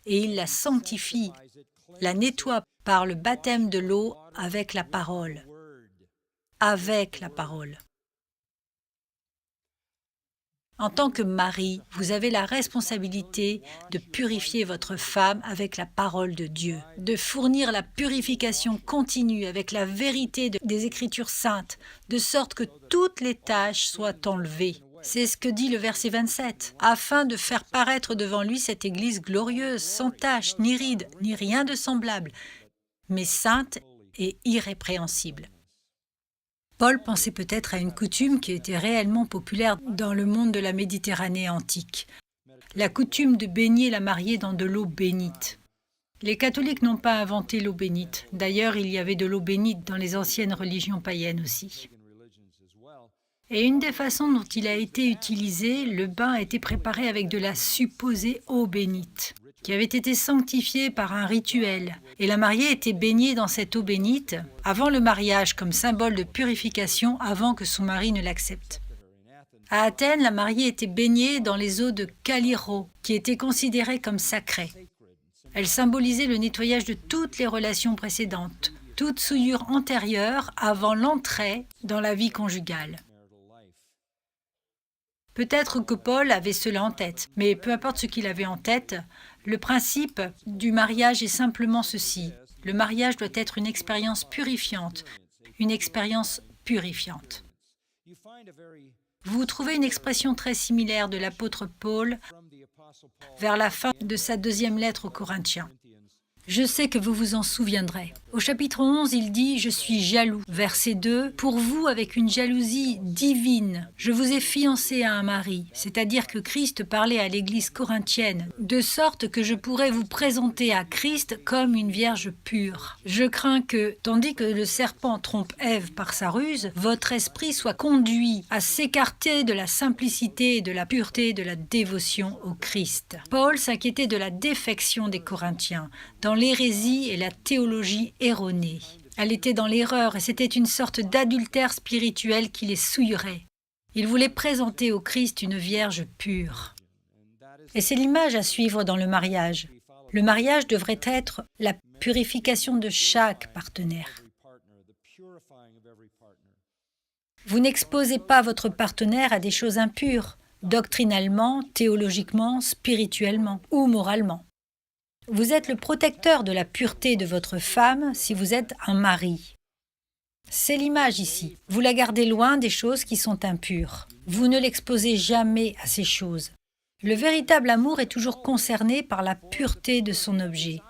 et il la sanctifie, la nettoie par le baptême de l'eau avec la parole. Avec la parole. En tant que mari, vous avez la responsabilité de purifier votre femme avec la parole de Dieu, de fournir la purification continue avec la vérité des Écritures saintes, de sorte que toutes les tâches soient enlevées. C'est ce que dit le verset 27, afin de faire paraître devant lui cette Église glorieuse, sans tache, ni ride, ni rien de semblable, mais sainte et irrépréhensible. Paul pensait peut-être à une coutume qui était réellement populaire dans le monde de la Méditerranée antique, la coutume de baigner la mariée dans de l'eau bénite. Les catholiques n'ont pas inventé l'eau bénite. D'ailleurs, il y avait de l'eau bénite dans les anciennes religions païennes aussi. Et une des façons dont il a été utilisé, le bain a été préparé avec de la supposée eau bénite, qui avait été sanctifiée par un rituel. Et la mariée était baignée dans cette eau bénite avant le mariage comme symbole de purification avant que son mari ne l'accepte. À Athènes, la mariée était baignée dans les eaux de Caliro, qui étaient considérées comme sacrées. Elle symbolisait le nettoyage de toutes les relations précédentes, toute souillure antérieure avant l'entrée dans la vie conjugale. Peut-être que Paul avait cela en tête, mais peu importe ce qu'il avait en tête, le principe du mariage est simplement ceci. Le mariage doit être une expérience purifiante, une expérience purifiante. Vous trouvez une expression très similaire de l'apôtre Paul vers la fin de sa deuxième lettre aux Corinthiens. Je sais que vous vous en souviendrez. Au chapitre 11, il dit « Je suis jaloux ». Verset 2 « Pour vous, avec une jalousie divine, je vous ai fiancé à un mari. » C'est-à-dire que Christ parlait à l'église corinthienne, de sorte que je pourrais vous présenter à Christ comme une vierge pure. Je crains que, tandis que le serpent trompe Ève par sa ruse, votre esprit soit conduit à s'écarter de la simplicité et de la pureté de la dévotion au Christ. Paul s'inquiétait de la défection des Corinthiens, dans l'hérésie et la théologie erronée. Elle était dans l'erreur et c'était une sorte d'adultère spirituel qui les souillerait. Il voulait présenter au Christ une vierge pure. Et c'est l'image à suivre dans le mariage. Le mariage devrait être la purification de chaque partenaire. Vous n'exposez pas votre partenaire à des choses impures, doctrinalement, théologiquement, spirituellement ou moralement. Vous êtes le protecteur de la pureté de votre femme si vous êtes un mari. C'est l'image ici. Vous la gardez loin des choses qui sont impures. Vous ne l'exposez jamais à ces choses. Le véritable amour est toujours concerné par la pureté de son objet.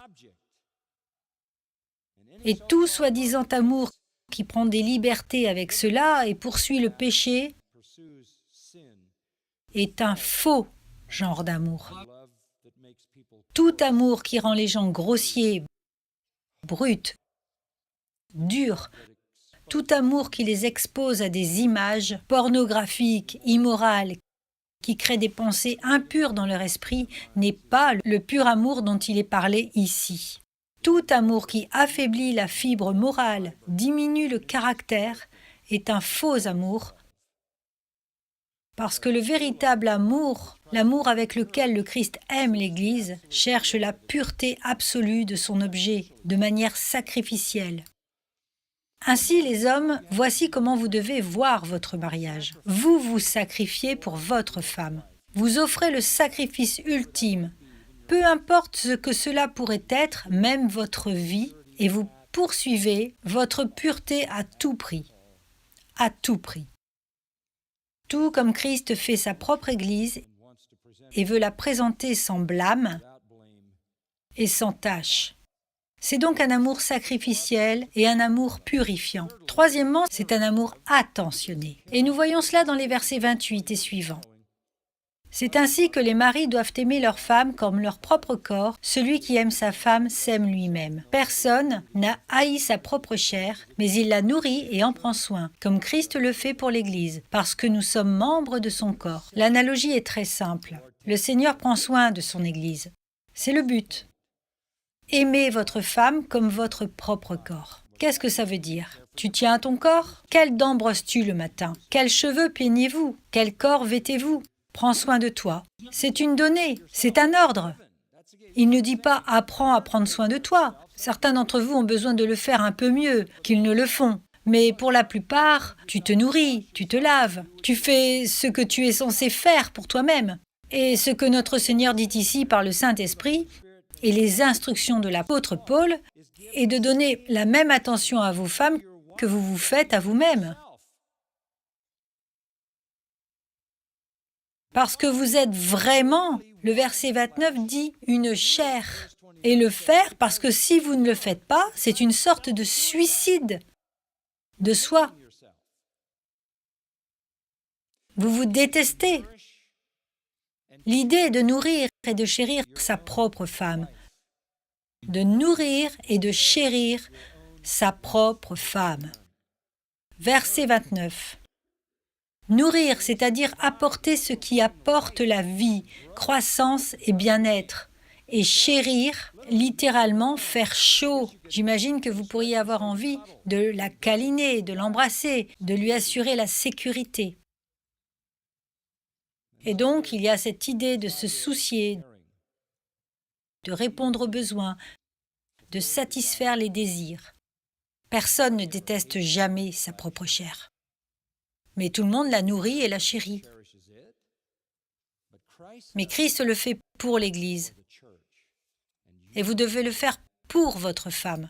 Et tout soi-disant amour qui prend des libertés avec cela et poursuit le péché est un faux genre d'amour. Tout amour qui rend les gens grossiers, bruts, durs, tout amour qui les expose à des images pornographiques, immorales, qui crée des pensées impures dans leur esprit, n'est pas le pur amour dont il est parlé ici. Tout amour qui affaiblit la fibre morale, diminue le caractère, est un faux amour Parce que le véritable amour, l'amour avec lequel le Christ aime l'Église, cherche la pureté absolue de son objet, de manière sacrificielle. Ainsi, les hommes, voici comment vous devez voir votre mariage. Vous vous sacrifiez pour votre femme. Vous offrez le sacrifice ultime, peu importe ce que cela pourrait être, même votre vie, et vous poursuivez votre pureté à tout prix. À tout prix. Tout comme Christ fait sa propre Église et veut la présenter sans blâme et sans tache. C'est donc un amour sacrificiel et un amour purifiant. Troisièmement, c'est un amour attentionné. Et nous voyons cela dans les versets 28 et suivants. C'est ainsi que les maris doivent aimer leur femme comme leur propre corps. Celui qui aime sa femme s'aime lui-même. Personne n'a haï sa propre chair, mais il la nourrit et en prend soin, comme Christ le fait pour l'Église, parce que nous sommes membres de son corps. L'analogie est très simple. Le Seigneur prend soin de son Église. C'est le but. Aimez votre femme comme votre propre corps. Qu'est-ce que ça veut dire? Tu tiens à ton corps? Quelles dents brosses-tu le matin? Quels cheveux peignez-vous? Quel corps vêtez-vous? Prends soin de toi. C'est une donnée, c'est un ordre. Il ne dit pas « apprends à prendre soin de toi ». Certains d'entre vous ont besoin de le faire un peu mieux qu'ils ne le font. Mais pour la plupart, tu te nourris, tu te laves, tu fais ce que tu es censé faire pour toi-même. Et ce que notre Seigneur dit ici par le Saint-Esprit et les instructions de l'apôtre Paul est de donner la même attention à vos femmes que vous vous faites à vous-même. Parce que vous êtes vraiment, le verset 29 dit, une chair. Et le faire, parce que si vous ne le faites pas, c'est une sorte de suicide de soi. Vous vous détestez. L'idée est de nourrir et de chérir sa propre femme. De nourrir et de chérir sa propre femme. Verset 29. Nourrir, c'est-à-dire apporter ce qui apporte la vie, croissance et bien-être. Et chérir, littéralement faire chaud. J'imagine que vous pourriez avoir envie de la câliner, de l'embrasser, de lui assurer la sécurité. Et donc, il y a cette idée de se soucier, de répondre aux besoins, de satisfaire les désirs. Personne ne déteste jamais sa propre chair. Mais tout le monde la nourrit et la chérit. Mais Christ le fait pour l'Église. Et vous devez le faire pour votre femme.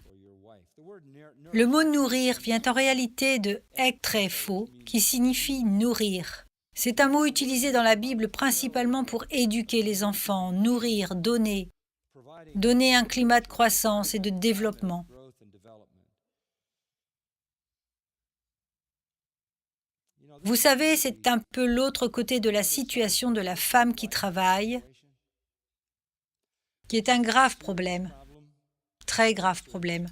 Le mot nourrir vient en réalité de ektrepho, qui signifie nourrir. C'est un mot utilisé dans la Bible principalement pour éduquer les enfants, nourrir, donner un climat de croissance et de développement. Vous savez, c'est un peu l'autre côté de la situation de la femme qui travaille, qui est un grave problème, très grave problème.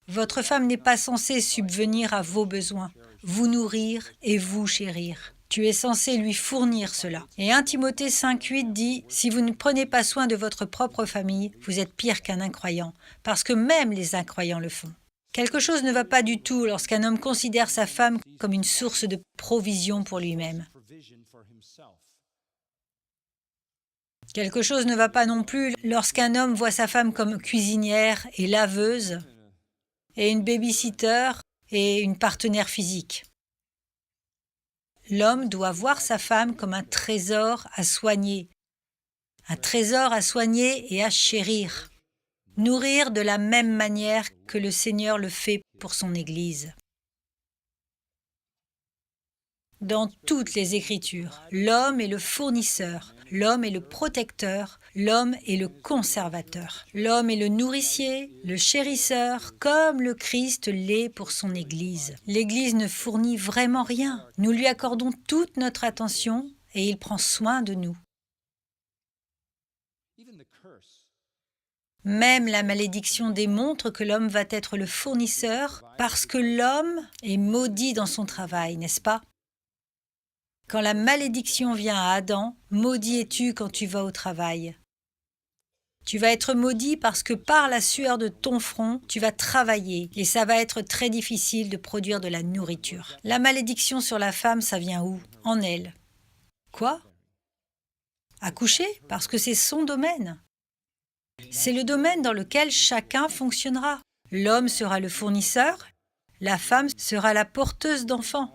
Votre femme n'est pas censée subvenir à vos besoins, vous nourrir et vous chérir. Tu es censé lui fournir cela. Et 1 Timothée 5,8 dit « Si vous ne prenez pas soin de votre propre famille, vous êtes pire qu'un incroyant, parce que même les incroyants le font. » Quelque chose ne va pas du tout lorsqu'un homme considère sa femme comme une source de provision pour lui-même. Quelque chose ne va pas non plus lorsqu'un homme voit sa femme comme cuisinière et laveuse, et une baby-sitter et une partenaire physique. L'homme doit voir sa femme comme un trésor à soigner et à chérir. Nourrir de la même manière que le Seigneur le fait pour son Église. Dans toutes les Écritures, l'homme est le fournisseur, l'homme est le protecteur, l'homme est le conservateur. L'homme est le nourricier, le chérisseur, comme le Christ l'est pour son Église. L'Église ne fournit vraiment rien. Nous lui accordons toute notre attention et il prend soin de nous. Même la malédiction démontre que l'homme va être le fournisseur parce que l'homme est maudit dans son travail, n'est-ce pas? Quand la malédiction vient à Adam, maudit es-tu quand tu vas au travail. Tu vas être maudit parce que par la sueur de ton front, tu vas travailler et ça va être très difficile de produire de la nourriture. La malédiction sur la femme, ça vient où? En elle. Quoi? Accoucher? Parce que c'est son domaine. C'est le domaine dans lequel chacun fonctionnera. L'homme sera le fournisseur, la femme sera la porteuse d'enfants.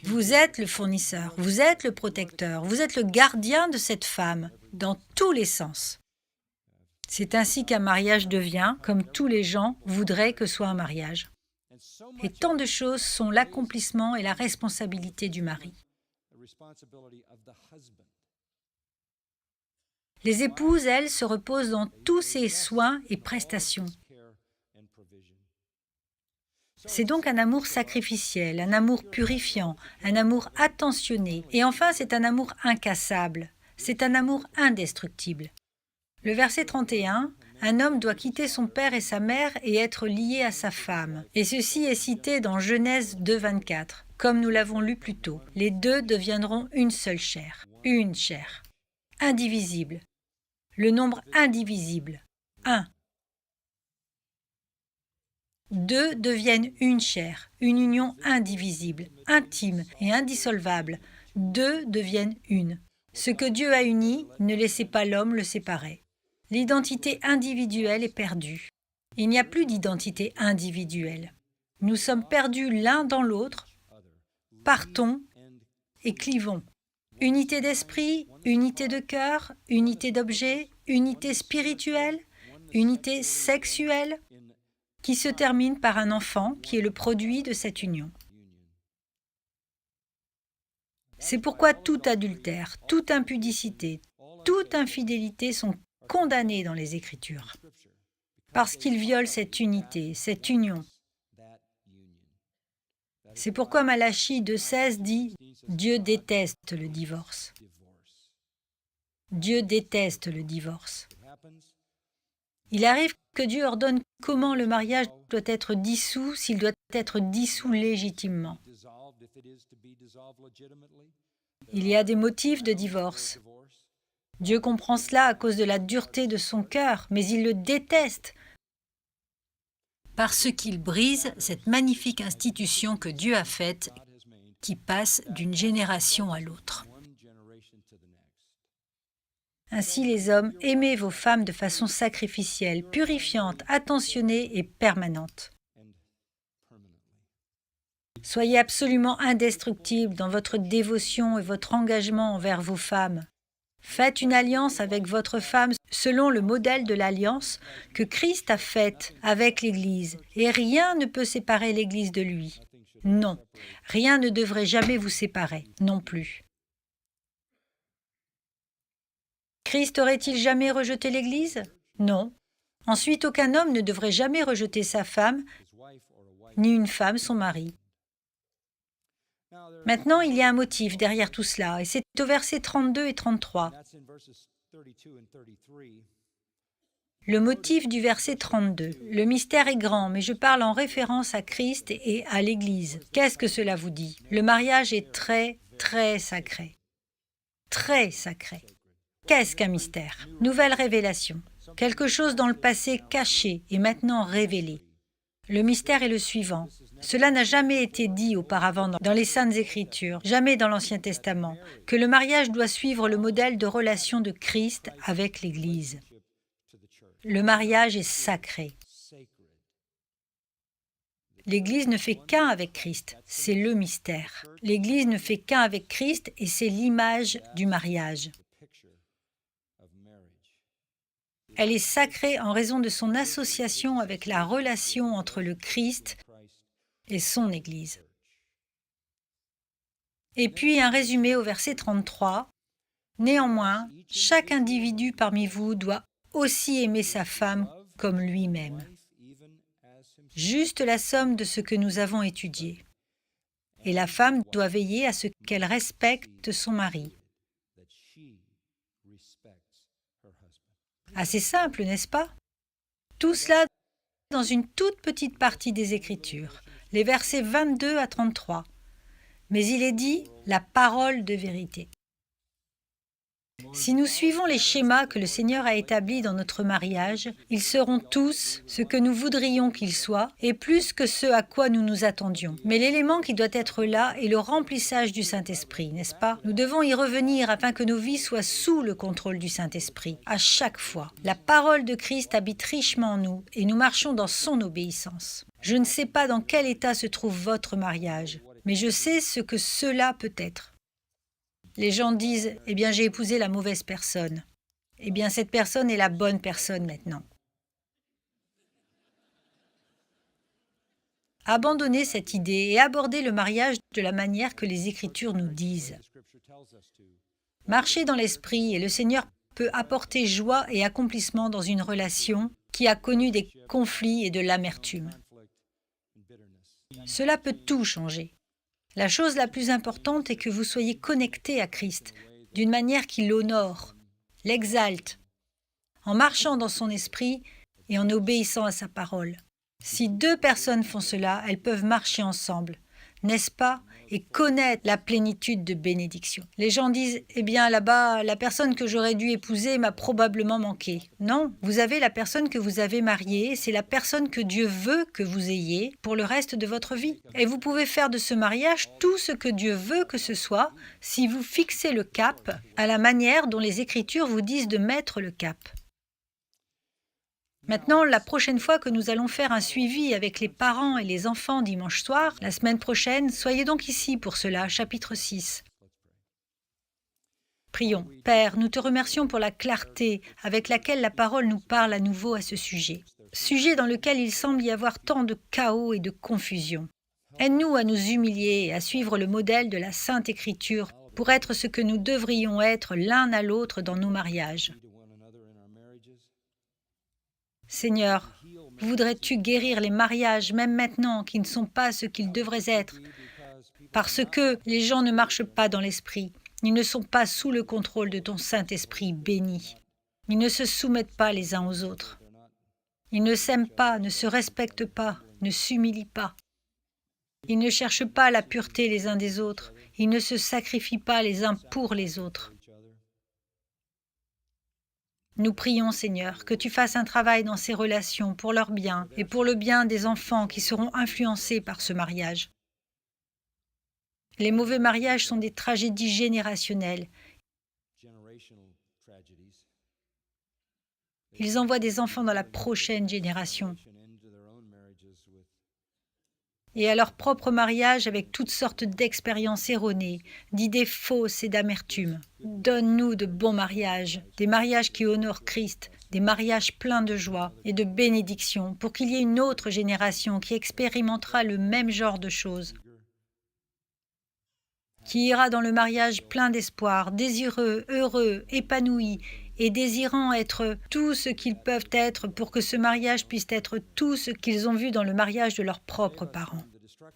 Vous êtes le fournisseur, vous êtes le protecteur, vous êtes le gardien de cette femme, dans tous les sens. C'est ainsi qu'un mariage devient, comme tous les gens voudraient que soit un mariage. Et tant de choses sont l'accomplissement et la responsabilité du mari. Les épouses, elles, se reposent dans tous ces soins et prestations. C'est donc un amour sacrificiel, un amour purifiant, un amour attentionné. Et enfin, c'est un amour incassable. C'est un amour indestructible. Le verset 31, un homme doit quitter son père et sa mère et être lié à sa femme. Et ceci est cité dans Genèse 2, 24. Comme nous l'avons lu plus tôt, les deux deviendront une seule chair. Une chair. Indivisible. Le nombre indivisible. 1. Deux deviennent une chair, une union indivisible, intime et indissolvable. Deux deviennent une. Ce que Dieu a uni, ne laissez pas l'homme le séparer. L'identité individuelle est perdue. Il n'y a plus d'identité individuelle. Nous sommes perdus l'un dans l'autre, partons et clivons. Unité d'esprit, unité de cœur, unité d'objet, unité spirituelle, unité sexuelle, qui se termine par un enfant qui est le produit de cette union. C'est pourquoi tout adultère, toute impudicité, toute infidélité sont condamnés dans les Écritures, parce qu'ils violent cette unité, cette union. C'est pourquoi Malachie 2,16 dit « Dieu déteste le divorce ». Dieu déteste le divorce. Il arrive que Dieu ordonne comment le mariage doit être dissous s'il doit être dissous légitimement. Il y a des motifs de divorce. Dieu comprend cela à cause de la dureté de son cœur, mais il le déteste parce qu'il brise cette magnifique institution que Dieu a faite qui passe d'une génération à l'autre. Ainsi les hommes, aimez vos femmes de façon sacrificielle, purifiante, attentionnée et permanente. Soyez absolument indestructibles dans votre dévotion et votre engagement envers vos femmes. Faites une alliance avec votre femme selon le modèle de l'alliance que Christ a faite avec l'Église, et rien ne peut séparer l'Église de lui. Non, rien ne devrait jamais vous séparer, non plus. Christ aurait-il jamais rejeté l'Église? Non. Ensuite, aucun homme ne devrait jamais rejeter sa femme, ni une femme son mari. Maintenant, il y a un motif derrière tout cela, et c'est au verset 32 et 33. Le motif du verset 32. Le mystère est grand, mais je parle en référence à Christ et à l'Église. Qu'est-ce que cela vous dit? Le mariage est très, très sacré. Très sacré. Qu'est-ce qu'un mystère? Nouvelle révélation. Quelque chose dans le passé caché est maintenant révélé. Le mystère est le suivant. Cela n'a jamais été dit auparavant dans les Saintes Écritures, jamais dans l'Ancien Testament, que le mariage doit suivre le modèle de relation de Christ avec l'Église. Le mariage est sacré. L'Église ne fait qu'un avec Christ, c'est le mystère. L'Église ne fait qu'un avec Christ et c'est l'image du mariage. Elle est sacrée en raison de son association avec la relation entre le Christ et son Église. Et puis un résumé au verset 33. Néanmoins, chaque individu parmi vous doit aussi aimer sa femme comme lui-même. Juste la somme de ce que nous avons étudié. Et la femme doit veiller à ce qu'elle respecte son mari. Assez simple, n'est-ce pas? Tout cela dans une toute petite partie des Écritures, les versets 22 à 33. Mais il est dit la parole de vérité. Si nous suivons les schémas que le Seigneur a établis dans notre mariage, ils seront tous ce que nous voudrions qu'ils soient et plus que ce à quoi nous nous attendions. Mais l'élément qui doit être là est le remplissage du Saint-Esprit, n'est-ce pas? Nous devons y revenir afin que nos vies soient sous le contrôle du Saint-Esprit, à chaque fois. La parole de Christ habite richement en nous et nous marchons dans son obéissance. Je ne sais pas dans quel état se trouve votre mariage, mais je sais ce que cela peut être. Les gens disent « Eh bien, j'ai épousé la mauvaise personne. » Eh bien, cette personne est la bonne personne maintenant. Abandonnez cette idée et abordez le mariage de la manière que les Écritures nous disent. Marchez dans l'esprit et le Seigneur peut apporter joie et accomplissement dans une relation qui a connu des conflits et de l'amertume. Cela peut tout changer. La chose la plus importante est que vous soyez connectés à Christ d'une manière qui l'honore, l'exalte, en marchant dans son esprit et en obéissant à sa parole. Si deux personnes font cela, elles peuvent marcher ensemble, n'est-ce pas, et connaître la plénitude de bénédiction. Les gens disent « Eh bien là-bas, la personne que j'aurais dû épouser m'a probablement manqué. » Non, vous avez la personne que vous avez mariée, c'est la personne que Dieu veut que vous ayez pour le reste de votre vie. Et vous pouvez faire de ce mariage tout ce que Dieu veut que ce soit si vous fixez le cap à la manière dont les Écritures vous disent de mettre le cap. Maintenant, la prochaine fois que nous allons faire un suivi avec les parents et les enfants dimanche soir, la semaine prochaine, soyez donc ici pour cela, chapitre 6. Prions. Père, nous te remercions pour la clarté avec laquelle la parole nous parle à nouveau à ce sujet. Sujet dans lequel il semble y avoir tant de chaos et de confusion. Aide-nous à nous humilier et à suivre le modèle de la Sainte Écriture pour être ce que nous devrions être l'un à l'autre dans nos mariages. Seigneur, voudrais-tu guérir les mariages, même maintenant, qui ne sont pas ce qu'ils devraient être, parce que les gens ne marchent pas dans l'esprit, ils ne sont pas sous le contrôle de ton Saint-Esprit béni, ils ne se soumettent pas les uns aux autres, ils ne s'aiment pas, ne se respectent pas, ne s'humilient pas, ils ne cherchent pas la pureté les uns des autres, ils ne se sacrifient pas les uns pour les autres. Nous prions, Seigneur, que tu fasses un travail dans ces relations pour leur bien et pour le bien des enfants qui seront influencés par ce mariage. Les mauvais mariages sont des tragédies générationnelles. Ils envoient des enfants dans la prochaine génération et à leur propre mariage avec toutes sortes d'expériences erronées, d'idées fausses et d'amertume. Donne-nous de bons mariages, des mariages qui honorent Christ, des mariages pleins de joie et de bénédiction pour qu'il y ait une autre génération qui expérimentera le même genre de choses, qui ira dans le mariage plein d'espoir, désireux, heureux, épanoui et désirant être tout ce qu'ils peuvent être pour que ce mariage puisse être tout ce qu'ils ont vu dans le mariage de leurs propres parents.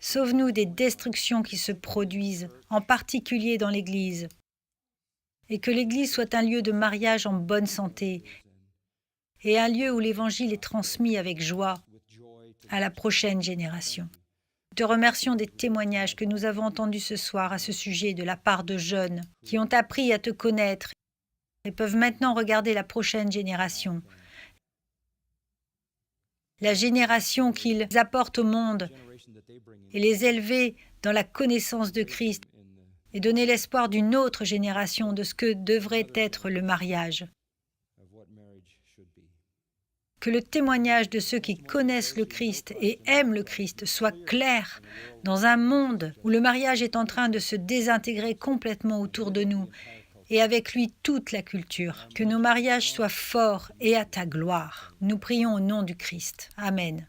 Sauve-nous des destructions qui se produisent, en particulier dans l'Église, et que l'Église soit un lieu de mariage en bonne santé et un lieu où l'Évangile est transmis avec joie à la prochaine génération. Nous te remercions des témoignages que nous avons entendus ce soir à ce sujet de la part de jeunes qui ont appris à te connaître et peuvent maintenant regarder la prochaine génération. La génération qu'ils apportent au monde et les élever dans la connaissance de Christ et donner l'espoir d'une autre génération de ce que devrait être le mariage. Que le témoignage de ceux qui connaissent le Christ et aiment le Christ soit clair dans un monde où le mariage est en train de se désintégrer complètement autour de nous et avec lui toute la culture. Que nos mariages soient forts et à ta gloire. Nous prions au nom du Christ. Amen.